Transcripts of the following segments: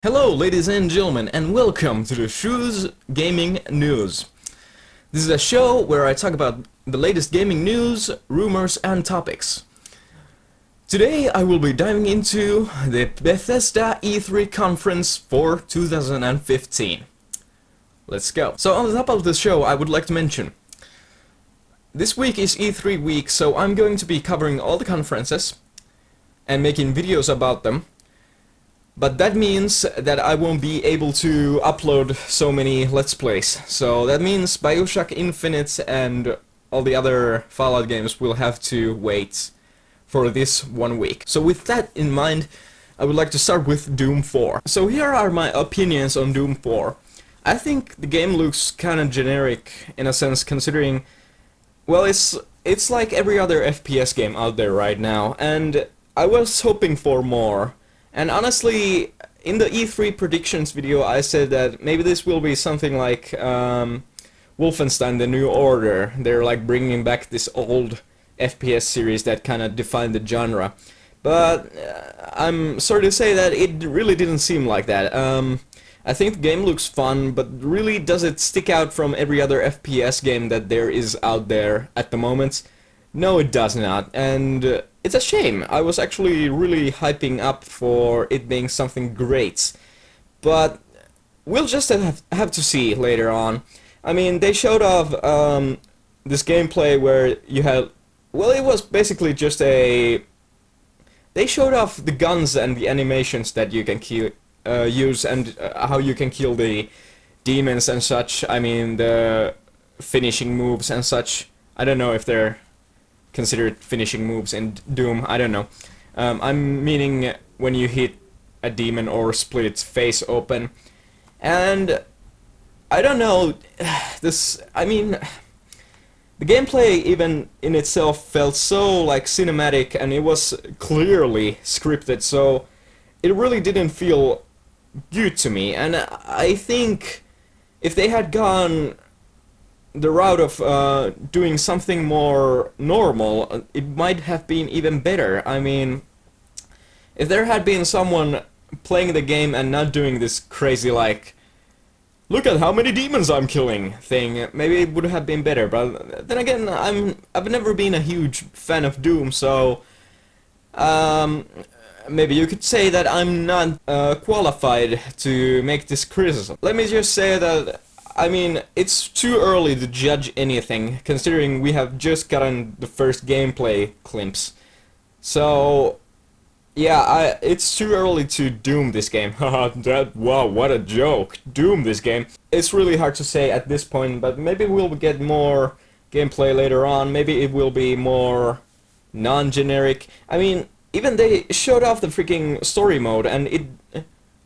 Hello, ladies and gentlemen, and welcome to the Shroo's Gaming News. This is a show where I talk about the latest gaming news, rumors, and topics. Today I will be diving into the Bethesda E3 conference for 2015. Let's go. So on the top of the show I would like to mention, this week is E3 week, so I'm going to be covering all the conferences and making videos about them. But that means that I won't be able to upload so many Let's Plays. So that means Bioshock Infinite and all the other Fallout games will have to wait for this 1 week. So with that in mind, I would like to start with Doom 4. So here are my opinions on Doom 4. I think the game looks kind of generic in a sense, considering, well, it's like every other FPS game out there right now, and I was hoping for more. And honestly, in the E3 predictions video I said that maybe this will be something like Wolfenstein: The New Order. They're like bringing back this old FPS series that kind of defined the genre. But I'm sorry to say that it really didn't seem like that. I think the game looks fun, but really does it stick out from every other FPS game that there is out there at the moment? No, it does not, and it's a shame. I was actually really hyping up for it being something great, but we'll just have to see later on. I mean, they showed off this gameplay where you had, well, it was basically just a... They showed off the guns and the animations that you can use and how you can kill the demons and such. I mean, the finishing moves and such. I don't know if they're considered finishing moves in Doom, I don't know. I'm meaning when you hit a demon or split its face open. And I don't know, I mean, the gameplay even in itself felt so like cinematic, and it was clearly scripted, so it really didn't feel good to me. And I think if they had gone the route of doing something more normal, it might have been even better. I mean, if there had been someone playing the game and not doing this crazy like, look at how many demons I'm killing thing, maybe it would have been better. But then again, I've never been a huge fan of Doom, so maybe you could say that I'm not qualified to make this criticism. Let me just say that, I mean, it's too early to judge anything, considering we have just gotten the first gameplay glimpse. So, yeah, it's too early to doom this game. Haha, wow, what a joke. Doom this game. It's really hard to say at this point, but maybe we'll get more gameplay later on. Maybe it will be more non-generic. I mean, even they showed off the freaking story mode, and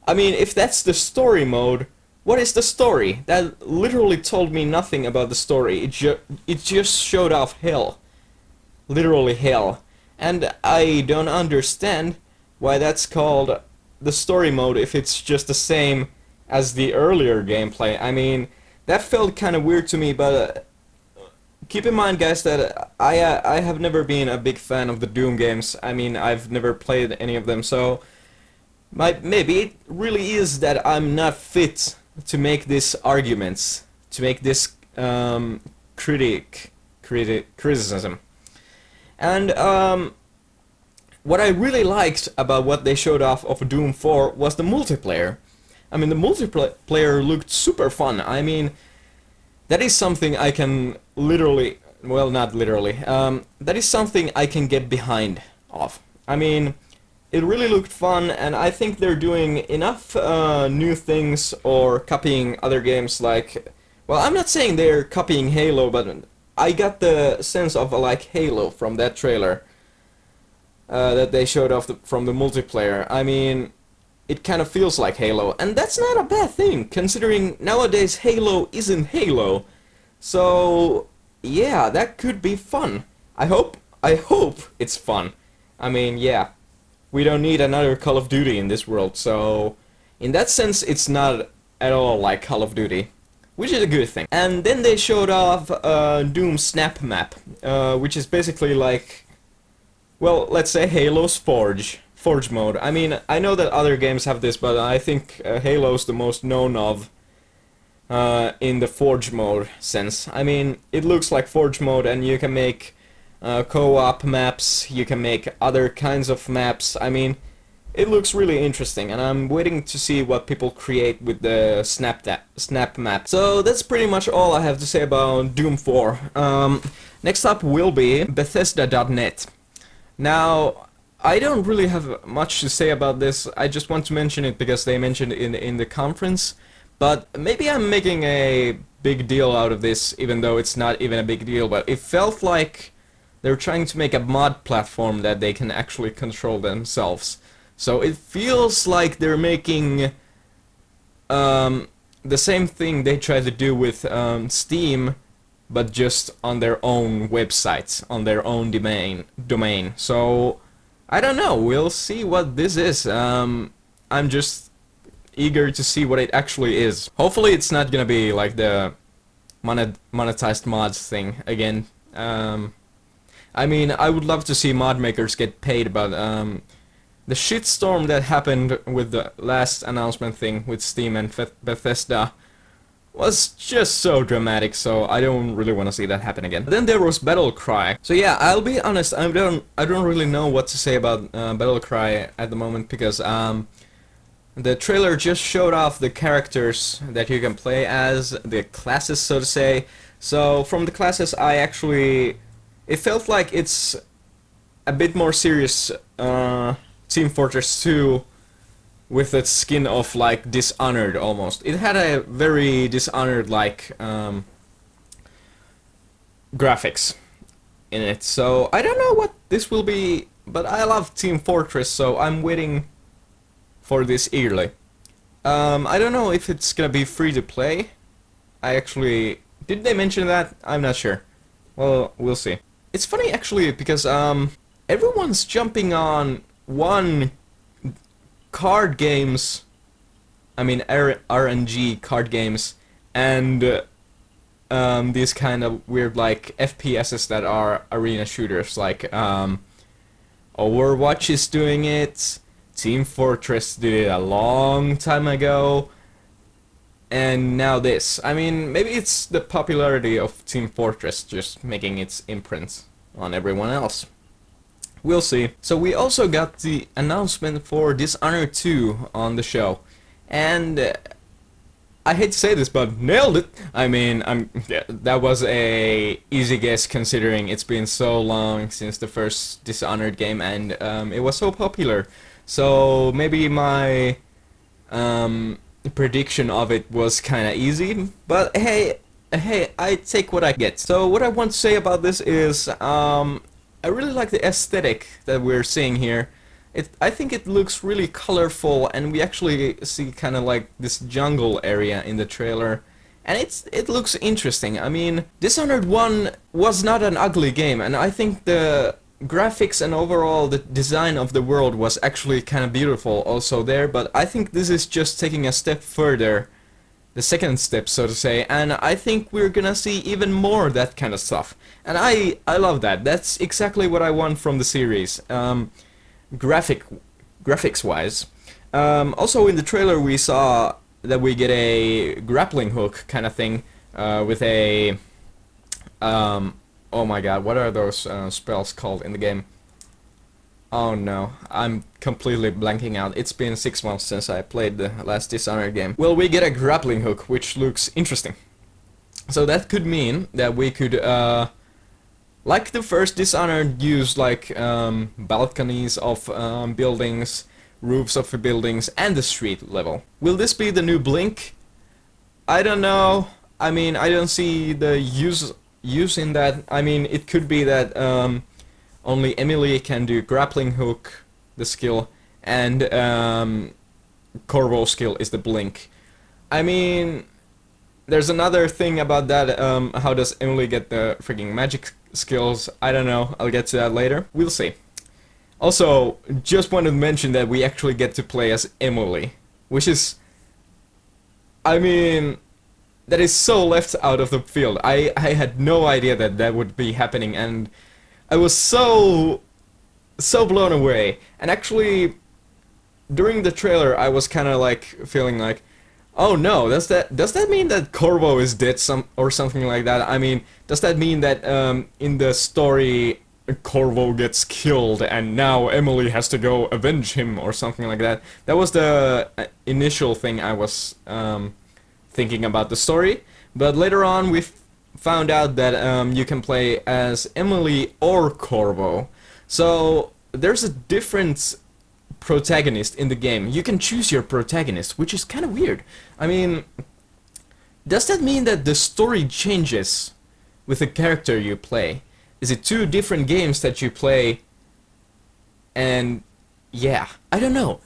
I mean, if that's the story mode, what is the story? That literally told me nothing about the story. It just showed off hell. Literally hell. And I don't understand why that's called the story mode if it's just the same as the earlier gameplay. I mean, that felt kind of weird to me, but keep in mind, guys, that I have never been a big fan of the Doom games. I mean, I've never played any of them, so maybe it really is that I'm not fit to make these arguments, to make this criticism. And what I really liked about what they showed off of Doom 4 was the multiplayer. I mean, the multiplayer looked super fun. I mean, that is something I can literally, well, not literally, that is something I can get behind of. I mean, it really looked fun, and I think they're doing enough new things or copying other games like... Well, I'm not saying they're copying Halo, but I got the sense of like Halo from that trailer that they showed off from the multiplayer. I mean, it kind of feels like Halo, and that's not a bad thing, considering nowadays Halo isn't Halo. So, yeah, that could be fun. I hope it's fun. I mean, yeah. We don't need another Call of Duty in this world, so in that sense it's not at all like Call of Duty, which is a good thing. And then they showed off Doom Snap Map, which is basically like, well, let's say Halo's Forge Forge mode. I mean, I know that other games have this, but I think Halo's the most known of in the Forge mode sense. I mean, it looks like Forge mode, and you can make co-op maps, you can make other kinds of maps. I mean, it looks really interesting, and I'm waiting to see what people create with the snap map. So that's pretty much all I have to say about Doom 4. Next up will be Bethesda.net. Now, I don't really have much to say about this. I just want to mention it because they mentioned it in the conference. But maybe I'm making a big deal out of this, even though it's not even a big deal. But it felt like they're trying to make a mod platform that they can actually control themselves. So it feels like they're making the same thing they tried to do with Steam, but just on their own websites, on their own domain. So I don't know. We'll see what this is. I'm just eager to see what it actually is. Hopefully, it's not gonna be like the monetized mods thing again. I mean, I would love to see mod makers get paid, but the shitstorm that happened with the last announcement thing with Steam and Bethesda was just so dramatic, so I don't really want to see that happen again. Then there was Battlecry. So yeah, I'll be honest, I don't really know what to say about Battlecry at the moment, because the trailer just showed off the characters that you can play as, the classes, so to say. So from the classes, it felt like it's a bit more serious Team Fortress 2 with its skin of like Dishonored almost. It had a very Dishonored-like graphics in it. So I don't know what this will be, but I love Team Fortress, so I'm waiting for this eagerly. I don't know if it's gonna be free to play. Did they mention that? I'm not sure. Well, we'll see. It's funny actually because everyone's jumping on one card games, I mean RNG card games, and these kind of weird like FPSs that are arena shooters, like Overwatch is doing it, Team Fortress did it a long time ago, and now this. I mean, maybe it's the popularity of Team Fortress just making its imprint on everyone else. We'll see. So we also got the announcement for Dishonored 2 on the show, and I hate to say this, but nailed it. I mean, that was a easy guess considering it's been so long since the first Dishonored game, and it was so popular. So maybe my prediction of it was kind of easy, but hey, I take what I get. So what I want to say about this is I really like the aesthetic that we're seeing here. I think it looks really colorful, and we actually see kind of like this jungle area in the trailer, and it looks interesting. I mean, Dishonored 1 was not an ugly game, and I think the graphics and overall the design of the world was actually kind of beautiful also there, but I think this is just taking a step further, the second step, so to say, and I think we're gonna see even more of that kind of stuff. And I love that. That's exactly what I want from the series, graphics-wise. Also in the trailer we saw that we get a grappling hook kind of thing with a... oh my god, what are those spells called in the game? Oh no, I'm completely blanking out. It's been 6 months since I played the last Dishonored game. Well, we get a grappling hook, which looks interesting. So that could mean that we could, like the first Dishonored, use like balconies of buildings, roofs of buildings, and the street level. Will this be the new Blink? I don't know. I mean, I don't see the use in that. I mean, it could be that only Emily can do grappling hook, the skill, and Corvo's skill is the Blink. I mean, there's another thing about that. How does Emily get the freaking magic skills? I don't know. I'll get to that later. We'll see. Also, just wanted to mention that we actually get to play as Emily, which is, I mean, that is so left out of the field. I had no idea that that would be happening, and I was so so blown away. And actually, during the trailer, I was kind of like feeling like, oh no, does that mean that Corvo is dead or something like that? I mean, does that mean that in the story Corvo gets killed and now Emily has to go avenge him or something like that? That was the initial thing I was thinking about the story. But later on we found out that you can play as Emily or Corvo. So there's a different protagonist in the game. You can choose your protagonist, which is kind of weird. I mean, does that mean that the story changes with the character you play? Is it two different games that you play? And yeah, I don't know.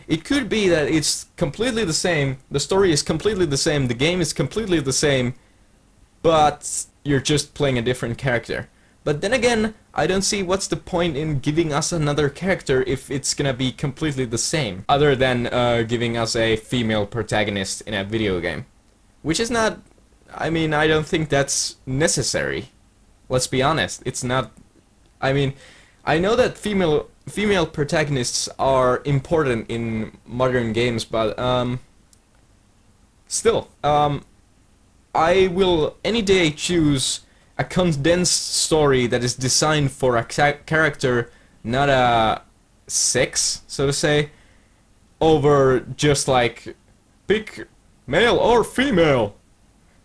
It could be that it's completely the same, the story is completely the same, the game is completely the same, but you're just playing a different character. But then again, I don't see what's the point in giving us another character if it's gonna be completely the same, other than giving us a female protagonist in a video game. Which is not, I mean, I don't think that's necessary. Let's be honest, it's not, I mean, I know that female protagonists are important in modern games, but still, I will any day choose a condensed story that is designed for a character, not a sex, so to say, over just like pick male or female.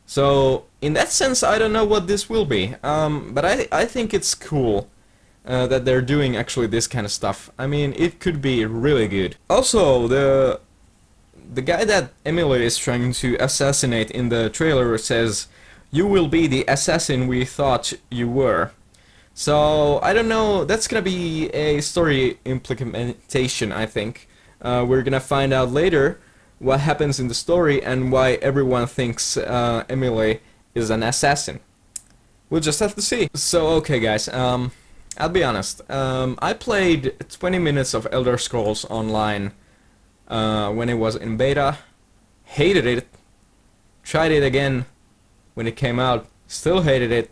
So in that sense, I don't know what this will be, but I think it's cool that they're doing actually this kind of stuff. I mean, it could be really good. Also, the guy that Emily is trying to assassinate in the trailer says, "You will be the assassin we thought you were." So, I don't know, that's gonna be a story implementation, I think. We're gonna find out later what happens in the story and why everyone thinks Emily is an assassin. We'll just have to see. So, okay guys, I'll be honest. I played 20 minutes of Elder Scrolls Online when it was in beta. Hated it. Tried it again when it came out, still hated it.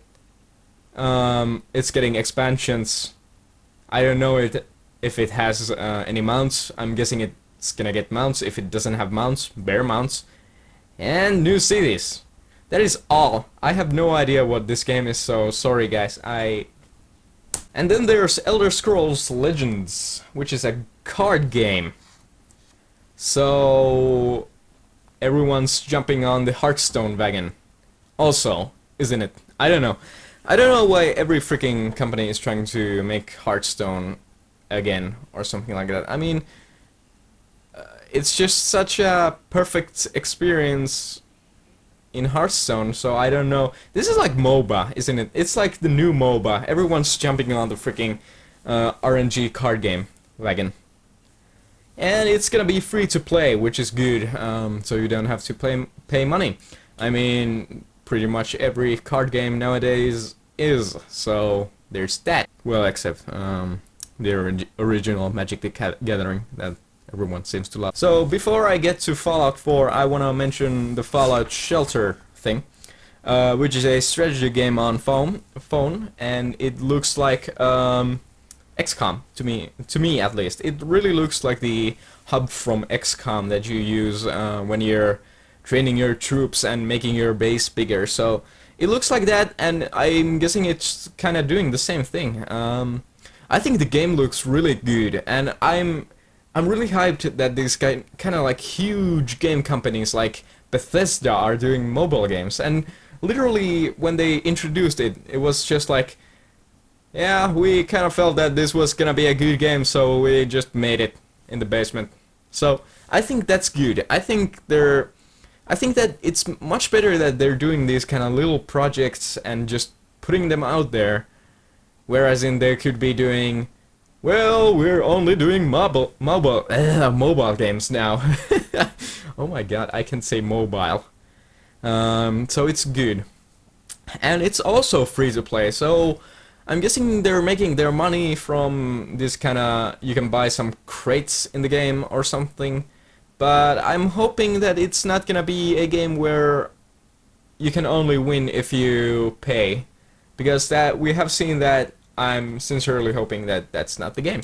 It's getting expansions. I don't know if it has any mounts. I'm guessing it's gonna get mounts. If it doesn't have mounts, bare mounts. And new cities. That is all. I have no idea what this game is, so sorry guys. And then there's Elder Scrolls Legends, which is a card game. So everyone's jumping on the Hearthstone wagon. Also, isn't it? I don't know. I don't know why every freaking company is trying to make Hearthstone again or something like that. I mean, it's just such a perfect experience in Hearthstone, so I don't know. This is like MOBA, isn't it? It's like the new MOBA. Everyone's jumping on the freaking RNG card game wagon. And it's gonna be free to play, which is good, so you don't have to pay money. I mean, pretty much every card game nowadays is, so there's that. Well, except the original Magic the Gathering that everyone seems to love. So before I get to Fallout 4, I want to mention the Fallout Shelter thing, which is a strategy game on phone, and it looks like XCOM to me at least. It really looks like the hub from XCOM that you use when you're training your troops and making your base bigger. So it looks like that, and I'm guessing it's kind of doing the same thing. I think the game looks really good, and I'm really hyped that these kind of like huge game companies like Bethesda are doing mobile games. And literally when they introduced it, it was just like, yeah, we kind of felt that this was gonna be a good game, so we just made it in the basement. So I think that's good. I think that it's much better that they're doing these kind of little projects and just putting them out there, whereas they could be doing, well, we're only doing mobile games now. Oh my god, I can say mobile. So it's good. And it's also free to play, so I'm guessing they're making their money from this kind of, you can buy some crates in the game or something. But I'm hoping that it's not gonna be a game where you can only win if you pay. Because that we have seen that I'm sincerely hoping that that's not the game.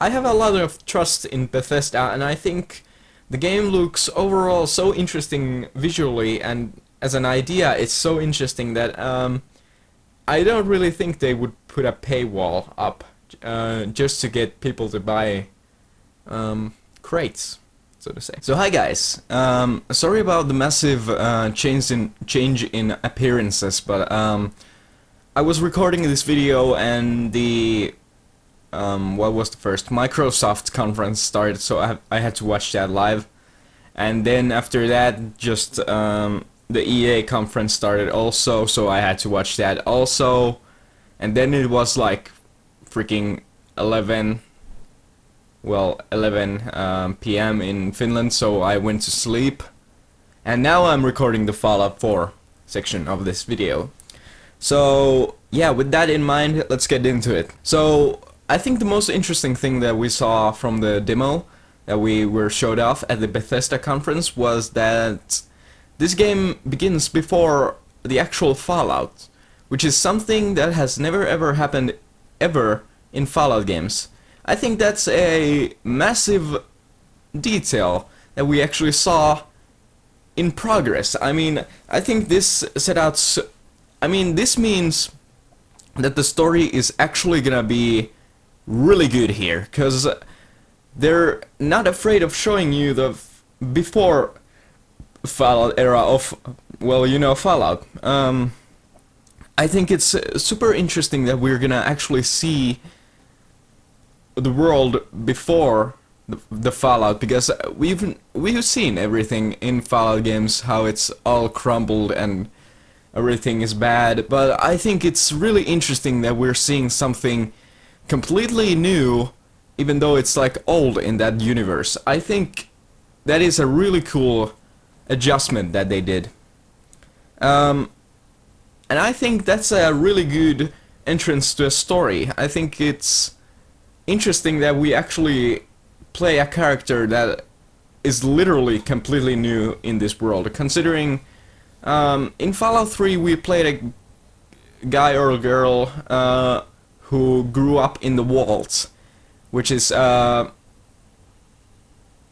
I have a lot of trust in Bethesda, and I think the game looks overall so interesting visually, and as an idea it's so interesting that I don't really think they would put a paywall up just to get people to buy crates, so to say. So hi guys, sorry about the massive change in appearances, but I was recording this video and the what was the first? Microsoft conference started, so I had to watch that live, and then after that just the EA conference started also, so I had to watch that also, and then it was like freaking 11 p.m. in Finland, so I went to sleep, and now I'm recording the Fallout 4 section of this video. So yeah, with that in mind, let's get into it. So I think the most interesting thing that we saw from the demo that we were showed off at the Bethesda conference was that this game begins before the actual Fallout, which is something that has never ever happened ever in Fallout games. I think that's a massive detail that we actually saw in progress. I mean, I think this this means that the story is actually gonna be really good here, because they're not afraid of showing you the before Fallout era of, well, you know, Fallout. I think it's super interesting that we're gonna actually see the world before the Fallout, because we've seen everything in Fallout games, how it's all crumbled and everything is bad, but I think it's really interesting that we're seeing something completely new, even though it's like old in that universe. I think that is a really cool adjustment that they did. And I think that's a really good entrance to a story. I think it's interesting that we actually play a character that is literally completely new in this world, considering in Fallout 3 we played a guy or a girl who grew up in the vaults, which is I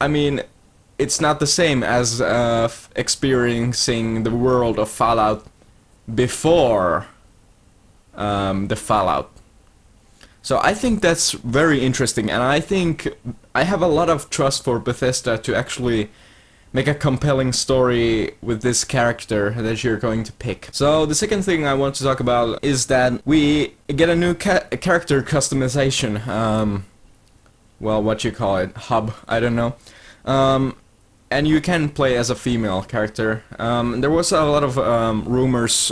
mean, it's not the same as experiencing the world of Fallout before the Fallout. So I think that's very interesting, and I think I have a lot of trust for Bethesda to actually make a compelling story with this character that you're going to pick. So the second thing I want to talk about is that we get a new character customization, well, what you call it, hub, I don't know. And you can play as a female character. There was a lot of rumors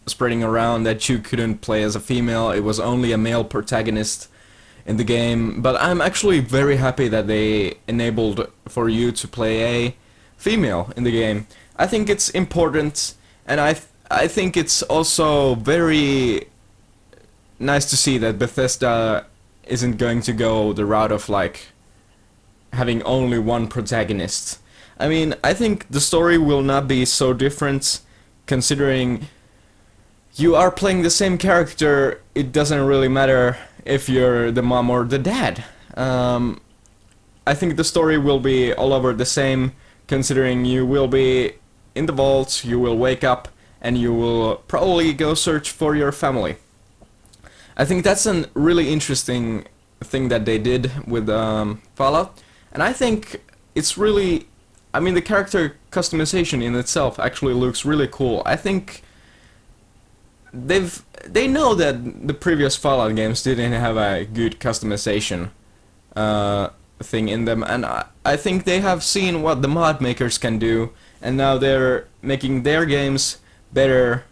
spreading around that you couldn't play as a female, it was only a male protagonist in the game, but I'm actually very happy that they enabled for you to play a female in the game. I think it's important, and I think it's also very nice to see that Bethesda isn't going to go the route of like having only one protagonist. I mean, I think the story will not be so different, considering you are playing the same character. It doesn't really matter if you're the mom or the dad. I think the story will be all over the same, considering you will be in the vault, you will wake up, and you will probably go search for your family. I think that's a really interesting thing that they did with Fallout, and I think it's really, I mean, the character customization in itself actually looks really cool. I think they know that the previous Fallout games didn't have a good customization thing in them, and I think they have seen what the mod makers can do, and now they're making their games better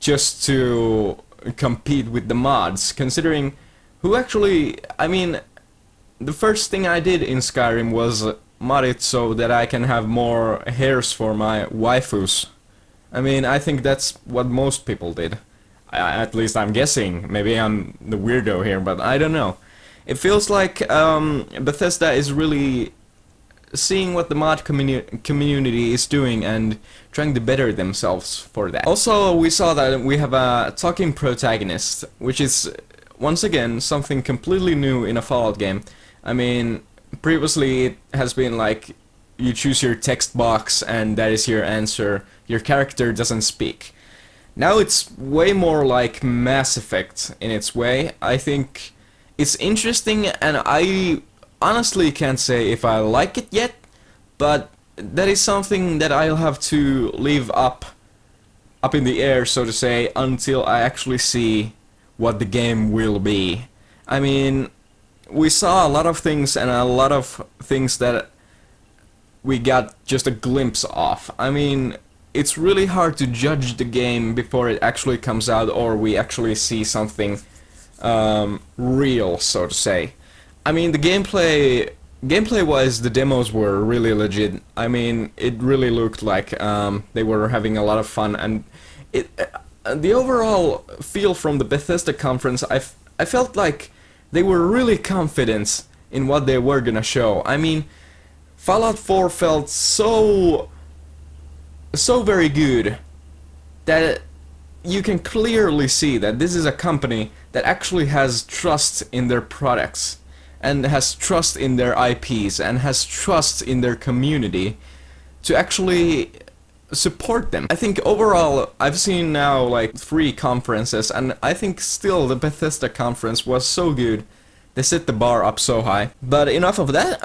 just to compete with the mods, considering who actually, I mean, the first thing I did in Skyrim was mod it so that I can have more hairs for my waifus. I mean, I think that's what most people did. At least I'm guessing. Maybe I'm the weirdo here, but I don't know. It feels like Bethesda is really seeing what the mod community is doing and trying to better themselves for that. Also, we saw that we have a talking protagonist, which is once again, something completely new in a Fallout game. I mean, previously it has been like, you choose your text box and that is your answer. Your character doesn't speak. Now it's way more like Mass Effect in its way. I think it's interesting, and I honestly can't say if I like it yet, but that is something that I'll have to leave up in the air, so to say, until I actually see what the game will be. I mean, we saw a lot of things, and a lot of things that we got just a glimpse of. I mean, it's really hard to judge the game before it actually comes out, or we actually see something real, so to say. I mean, the gameplay-wise, the demos were really legit. I mean, it really looked like they were having a lot of fun, and the overall feel from the Bethesda conference, I felt like they were really confident in what they were gonna show. I mean, Fallout 4 felt so very good that you can clearly see that this is a company that actually has trust in their products, and has trust in their IPs, and has trust in their community to actually support them. I think overall, I've seen now like 3 conferences, and I think still the Bethesda conference was so good. They set the bar up so high. But enough of that.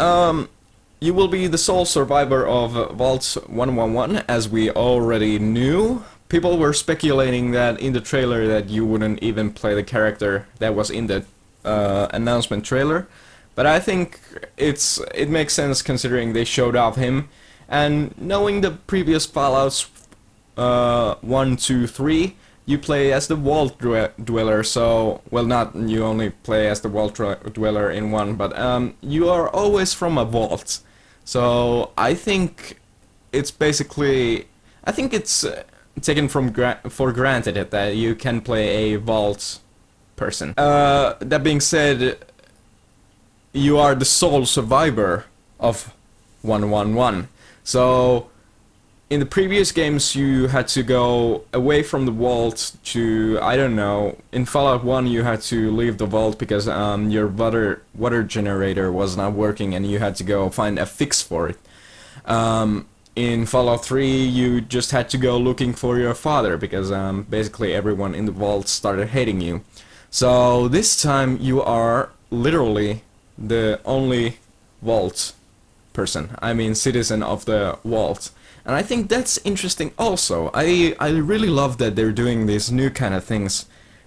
You will be the sole survivor of Vault 111, as we already knew. People were speculating that in the trailer that you wouldn't even play the character that was in the announcement trailer. But I think it makes sense considering they showed off him. And knowing the previous Fallouts 1, 2, 3, you play as the Vault Dweller, so, well, not you only play as the Vault Dweller in 1, but you are always from a vault. So I think it's basically, I think it's taken for granted that you can play a vault person. That being said, you are the sole survivor of 111. So in the previous games you had to go away from the vault to, I don't know, in Fallout 1 you had to leave the vault because your water generator was not working and you had to go find a fix for it. In Fallout 3 you just had to go looking for your father because basically everyone in the vault started hating you. So this time you are literally the only vault person, I mean citizen of the vault. And I think that's interesting also. I really love that they're doing these new kind of things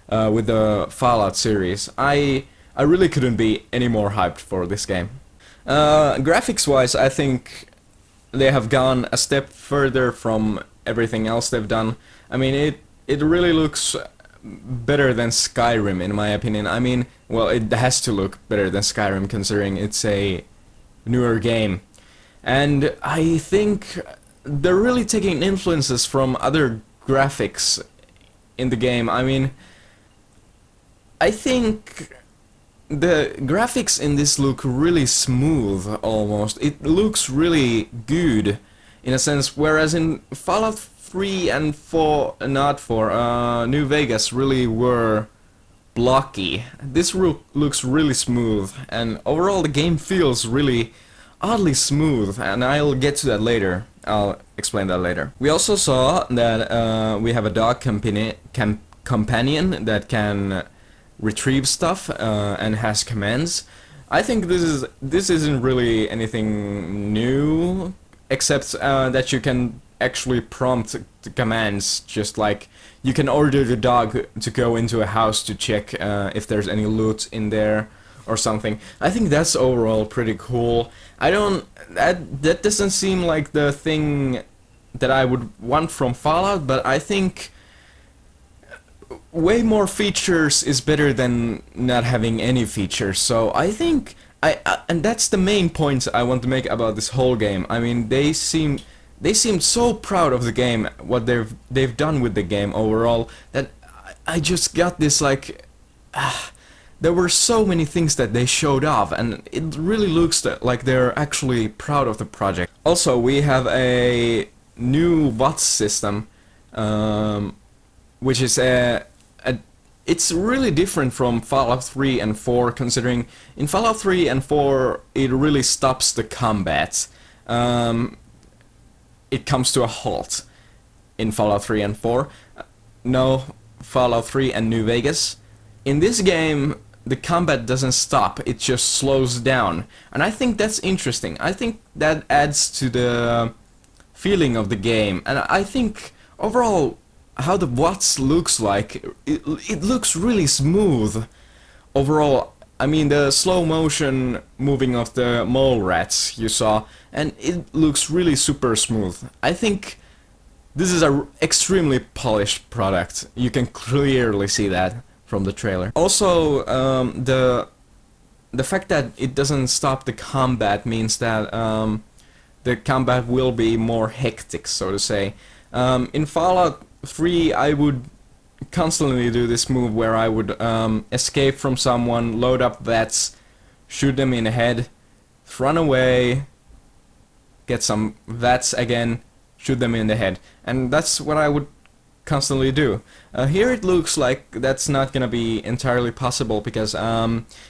with the Fallout series. I really couldn't be any more hyped for this game. Graphics wise, I think they have gone a step further from everything else they've done. I mean, it really looks better than Skyrim in my opinion. I mean, well, it has to look better than Skyrim considering it's a newer game. And I think they're really taking influences from other graphics in the game. I mean, I think the graphics in this look really smooth almost. It looks really good in a sense, whereas in Fallout 3 and 4, not 4, New Vegas really were blocky. This looks really smooth, and overall the game feels really oddly smooth, and I'll get to that later. I'll explain that later. We also saw that we have a dog companion that can retrieve stuff and has commands. I think this isn't really anything new, except that you can actually prompt the commands, just like you can order the dog to go into a house to check if there's any loot in there or something. I think that's overall pretty cool. That doesn't seem like the thing that I would want from Fallout, but I think way more features is better than not having any features. So I think and that's the main point I want to make about this whole game. I mean, they seem so proud of the game, what they've done with the game overall, that I just got this like there were so many things that they showed off, and it really looks like they're actually proud of the project. Also, we have a new VOTS system, which is it's really different from Fallout 3 and 4, considering in Fallout 3 and 4 it really stops the combat. It comes to a halt in Fallout 3 and 4. No, Fallout 3 and New Vegas. In this game, the combat doesn't stop, it just slows down. And I think that's interesting. I think that adds to the feeling of the game. And I think overall, how the WOTS looks like, it looks really smooth. Overall, I mean the slow motion moving of the mole rats you saw, and it looks really super smooth. I think this is a extremely polished product. You can clearly see that from the trailer. Also, the fact that it doesn't stop the combat means that the combat will be more hectic, so to say. In Fallout 3, I would constantly do this move where I would escape from someone, load up VATS, shoot them in the head, run away, get some VATS again, shoot them in the head. And that's what I would constantly do. Here it looks like that's not gonna be entirely possible because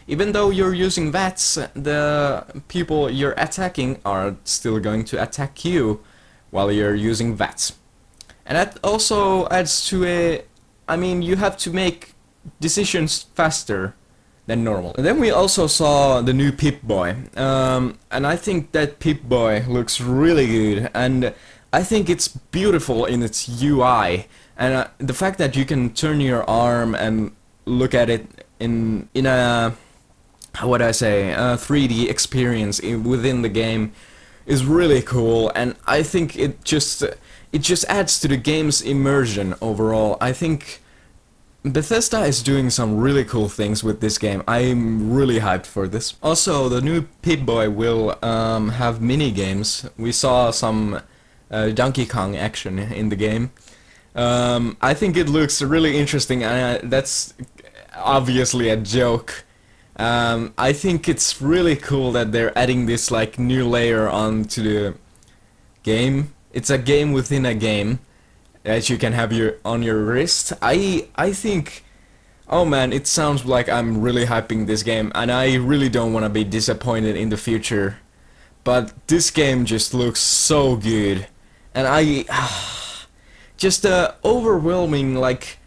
even though you're using VATS, the people you're attacking are still going to attack you while you're using VATS. And that also adds to I mean, you have to make decisions faster than normal. And then we also saw the new Pip-Boy, and I think that Pip-Boy looks really good, and I think it's beautiful in its UI, and the fact that you can turn your arm and look at it in a, how would I say, a 3D experience within the game is really cool, and I think it just adds to the game's immersion overall. I think Bethesda is doing some really cool things with this game. I'm really hyped for this. Also, the new Pip-Boy will have mini games. We saw some Donkey Kong action in the game. I think it looks really interesting, and that's obviously a joke. I think it's really cool that they're adding this like new layer onto the game. It's a game within a game that you can have on your wrist. I think, oh man, it sounds like I'm really hyping this game, and I really don't want to be disappointed in the future. But this game just looks so good, and just the overwhelming like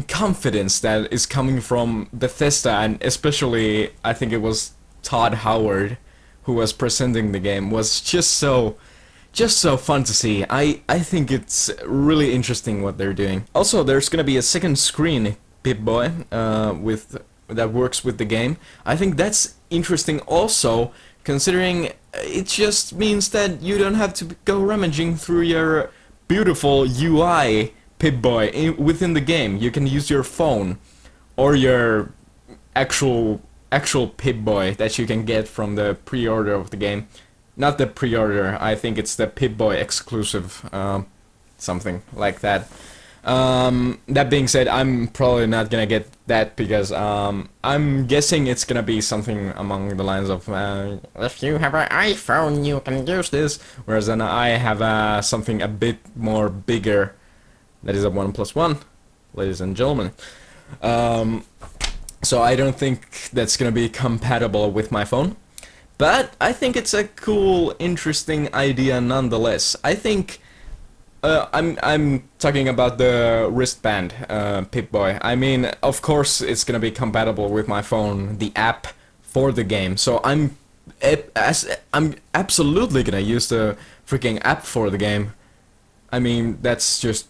confidence that is coming from Bethesda, and especially I think it was Todd Howard who was presenting the game, was just so fun to see. I think it's really interesting what they're doing. Also, there's gonna be a second screen Pip-Boy that works with the game. I think that's interesting also, considering it just means that you don't have to go rummaging through your beautiful UI Pip-Boy within the game. You can use your phone or your actual Pip-Boy that you can get from the pre-order of the game. Not the pre-order, I think it's the Pip-Boy exclusive, something like that. That being said, I'm probably not gonna get that because I'm guessing it's gonna be something along the lines of if you have an iPhone you can use this, whereas then I have something a bit more bigger, that is a OnePlus One, ladies and gentlemen. So I don't think that's gonna be compatible with my phone. But I think it's a cool, interesting idea nonetheless. I think I'm talking about the wristband Pip-Boy. I mean, of course it's gonna be compatible with my phone, the app for the game. So I'm absolutely gonna use the freaking app for the game. I mean, that's just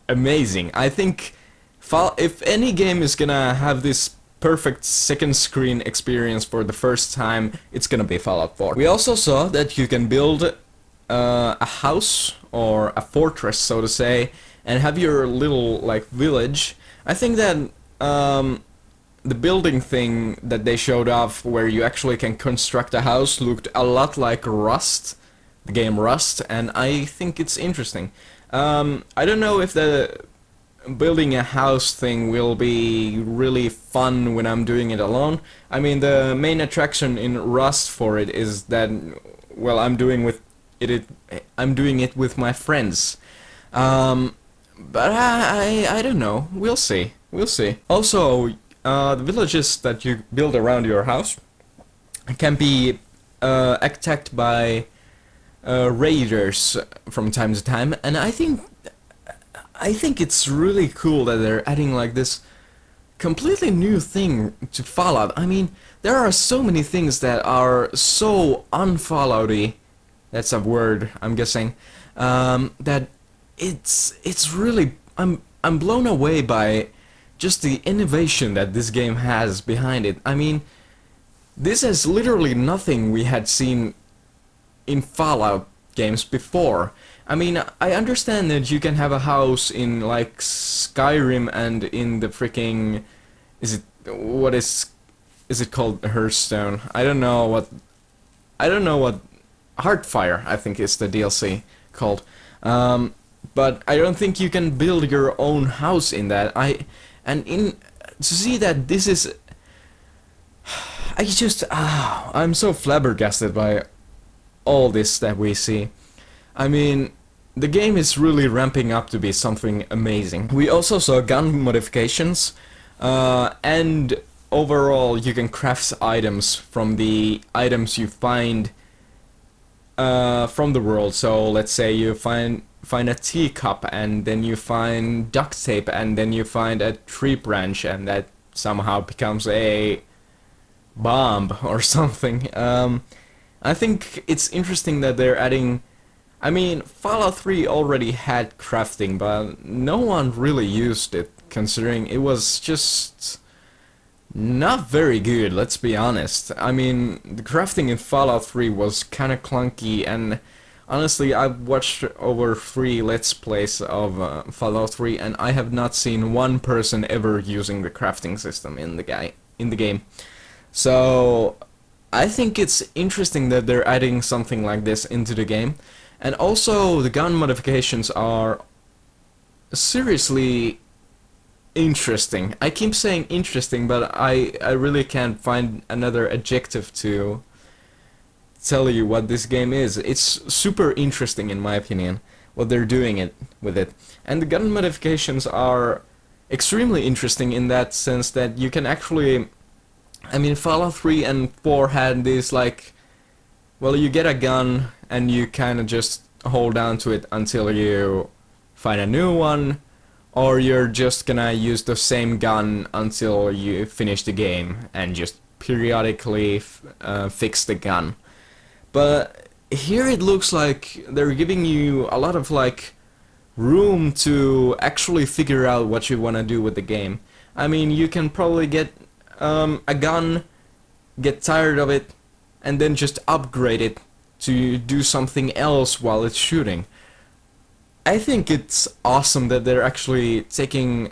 amazing. I think if any game is gonna have this perfect second screen experience for the first time, it's gonna be Fallout 4. We also saw that you can build a house or a fortress, so to say, and have your little like village. I think that the building thing that they showed off, where you actually can construct a house, looked a lot like Rust, the game Rust, and I think it's interesting. I don't know if the building a house thing will be really fun when I'm doing it alone. I mean, the main attraction in Rust for it is that, well, I'm doing it with my friends. But I don't know. We'll see. We'll see. Also, the villages that you build around your house can be attacked by raiders from time to time, and I think it's really cool that they're adding like this completely new thing to Fallout. I mean, there are so many things that are so unfallouty. That's a word, I'm guessing. That it's really I'm blown away by just the innovation that this game has behind it. I mean, this is literally nothing we had seen in Fallout games before. I mean, I understand that you can have a house in like Skyrim and in the freaking what is it called, Hearthstone? I don't know what Heartfire, I think is the DLC called. But I don't think you can build your own house in that. To see that this is, I'm so flabbergasted by all this that we see. I mean, the game is really ramping up to be something amazing. We also saw gun modifications, and overall you can craft items from the items you find from the world. So let's say you find a teacup, and then you find duct tape, and then you find a tree branch, and that somehow becomes a bomb or something. I think it's interesting that they're adding. I mean, Fallout 3 already had crafting, but no one really used it, considering it was just not very good, let's be honest. I mean, the crafting in Fallout 3 was kinda clunky, and honestly, I've watched over 3 Let's Plays of Fallout 3, and I have not seen one person ever using the crafting system in the game. So, I think it's interesting that they're adding something like this into the game. And also, the gun modifications are seriously interesting. I keep saying interesting, but I really can't find another adjective to tell you what this game is. It's super interesting in my opinion, what they're doing with it. And the gun modifications are extremely interesting in that sense that you can actually... I mean, Fallout 3 and 4 had this like... Well, you get a gun and you kind of just hold on to it until you find a new one, or you're just gonna use the same gun until you finish the game and just periodically fix the gun. But here it looks like they're giving you a lot of like room to actually figure out what you want to do with the game. I mean, you can probably get a gun, get tired of it, and then just upgrade it to do something else while it's shooting. I think it's awesome that they're actually taking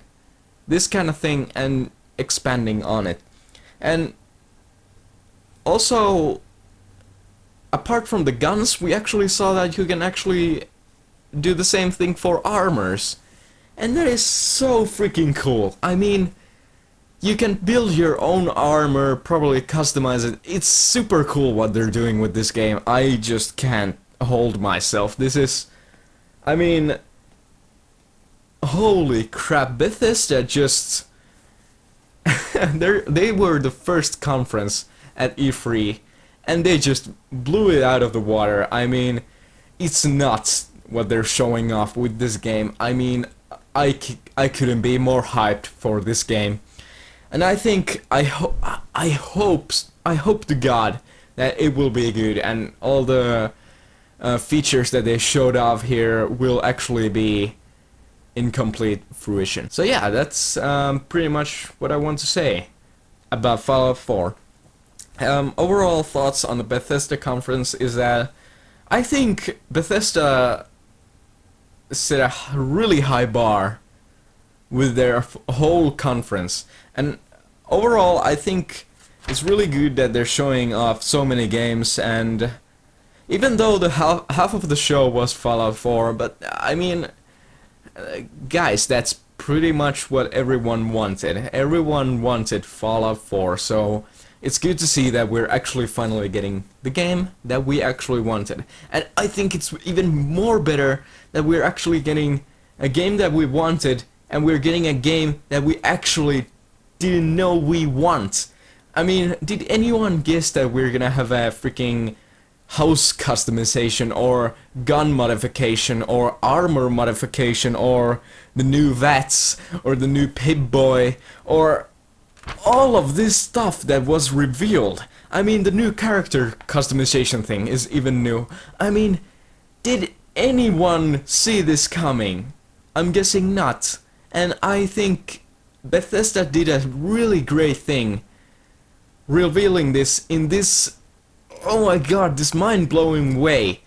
this kind of thing and expanding on it. And also, apart from the guns, we actually saw that you can actually do the same thing for armors. And that is so freaking cool. I mean, you can build your own armor, probably customize it. It's super cool what they're doing with this game. I just can't hold myself. This is... I mean... Holy crap, Bethesda just... they were the first conference at E3, and they just blew it out of the water. I mean, it's nuts what they're showing off with this game. I mean, I couldn't be more hyped for this game. And I think, I hope to God that it will be good, and all the features that they showed off here will actually be in complete fruition. So yeah, that's pretty much what I want to say about Fallout 4. Overall thoughts on the Bethesda conference is that I think Bethesda set a really high bar with their whole conference, and overall I think it's really good that they're showing off so many games. And even though the half of the show was Fallout 4, but I mean, guys, that's pretty much what everyone wanted. Everyone wanted Fallout 4, so it's good to see that we're actually finally getting the game that we actually wanted. And I think it's even more better that we're actually getting A game that we wanted, and we're getting a game that we actually didn't know we want. I mean, did anyone guess that we're gonna have a freaking house customization or gun modification or armor modification or the new VATS or the new Pip-Boy or all of this stuff that was revealed? I mean, the new character customization thing is even new. I mean, did anyone see this coming? I'm guessing not. And I think Bethesda did a really great thing revealing this in this, oh my god, this mind-blowing way.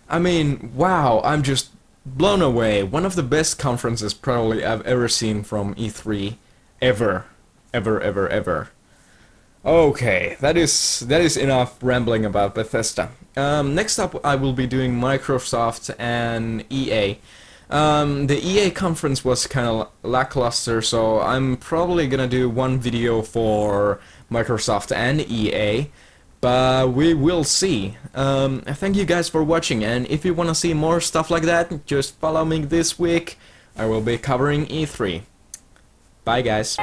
I mean, wow, I'm just blown away. One of the best conferences probably I've ever seen from E3 ever. Ever. Okay, that is enough rambling about Bethesda. Next up, I will be doing Microsoft and EA. The EA conference was kind of lackluster, so I'm probably gonna do one video for Microsoft and EA, but we will see. Thank you guys for watching, and if you wanna see more stuff like that, just follow me this week. I will be covering E3. Bye guys.